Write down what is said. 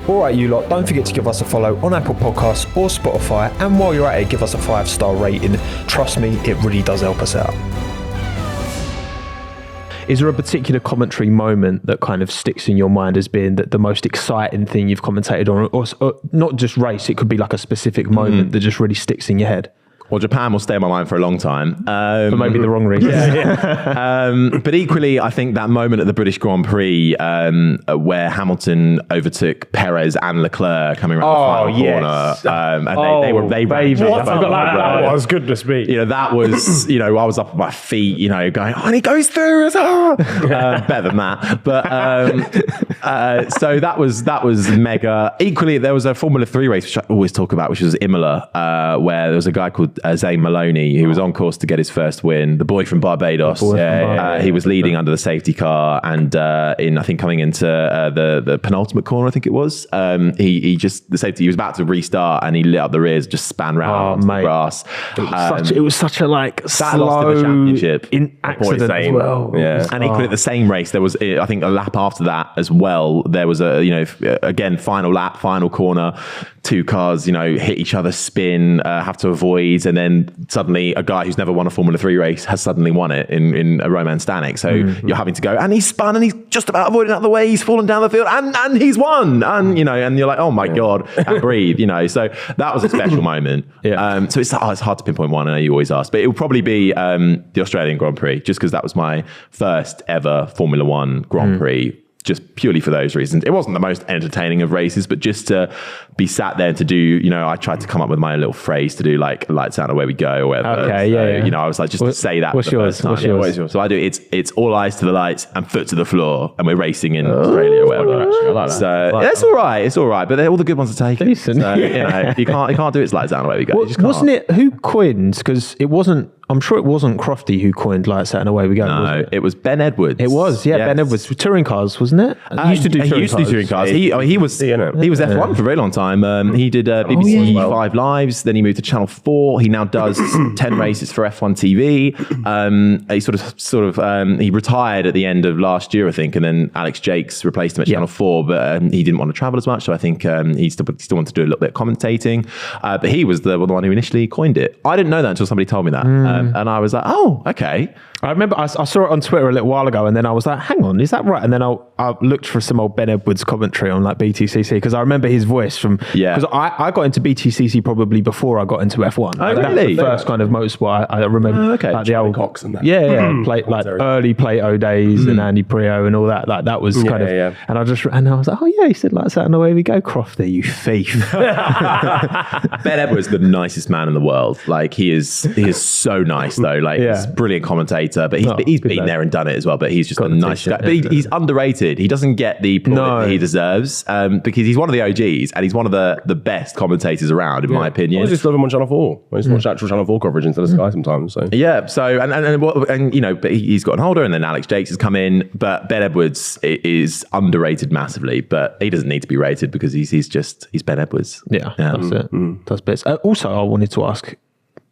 All right, you lot, don't forget to give us a follow on Apple Podcasts or Spotify. And while you're at it, give us a 5-star rating. Trust me, it really does help us out. Is there a particular commentary moment that kind of sticks in your mind as being the most exciting thing you've commentated on? Or not just race, it could be like a specific moment that just really sticks in your head. Well, Japan will stay in my mind for a long time. For maybe the wrong reason. But equally, I think that moment at the British Grand Prix where Hamilton overtook Perez and Leclerc coming around the final corner. And they ran. That was goodness me. You know, that was, I was up on my feet, going, and he goes through as well. Better than that. But so that was mega. Equally, there was a Formula 3 race, which I always talk about, which was Imola, where there was a guy called Zane Maloney, who was on course to get his first win. The boy from Barbados. He was leading under the safety car, and I think coming into the penultimate corner, I think it was. He was about to restart, and he lit up the rears, just span round the grass. It was such a slow lost in the championship in accident as well. Yeah. And equally at the same race, there was, I think, a lap after that as well. There was again, final lap, final corner. Two cars, hit each other, spin, have to avoid, and then suddenly a guy who's never won a Formula 3 race has suddenly won it in a Roman Stanek. So you're having to go, and he's spun, and he's just about avoiding out of the way, he's fallen down the field, and he's won, and and you're like, oh my god, and breathe, So that was a special moment. So it's hard to pinpoint one. I know you always ask, but it will probably be the Australian Grand Prix, just because that was my first ever Formula 1 Grand Prix. Just purely for those reasons. It wasn't the most entertaining of races, but just to be sat there to do, I tried to come up with my little phrase to do like lights out, away we go, or whatever. Okay, so, I was like, just to say that. What's yours? So I do, it's all eyes to the lights and foot to the floor, and we're racing in Australia or whatever. I like that. So it's all right, but all the good ones are taken. Decent. So, you can't do it's lights out, away we go. Wasn't it, who coined, because it wasn't, I'm sure it wasn't Crofty who coined lights out and away we go. No, it was Ben Edwards. It was, Ben Edwards. Touring cars, wasn't it? He used to do touring cars. He was F1 for a very long time. He did BBC 5 Lives, then he moved to Channel 4. He now does 10 races for F1 TV. He retired at the end of last year, I think, and then Alex Jakes replaced him at Channel 4, but he didn't want to travel as much, so I think he still wanted to do a little bit of commentating. But he was the one who initially coined it. I didn't know that until somebody told me that. And I was like, oh, okay. I remember I saw it on Twitter a little while ago, and then I was like, hang on, is that right? And then I looked for some old Ben Edwards commentary on like BTCC, because I remember his voice from, because I got into BTCC probably before I got into F1. Oh, really? That's the first kind of motorsport I remember. Like the old Cox and that. Early Plato days and Andy Prio and all that. Like that was kind of, and I was like, oh yeah, he said lights out and away we go, Crofty, you thief. Ben Edwards, the nicest man in the world. Like he is so nice though. Like he's a brilliant commentator, but he's been there and done it as well. But he's just a nice guy. But he's underrated. He doesn't get the plaudit that he deserves because he's one of the OGs and he's one of the best commentators around, in my opinion. I just love him on Channel 4. I just watch actual Channel 4 coverage instead of Sky sometimes. So but he's got an holder, and then Alex Jakes has come in. But Ben Edwards is underrated massively, but he doesn't need to be rated because he's Ben Edwards. Yeah. That's it. Does bits. Also, I wanted to ask,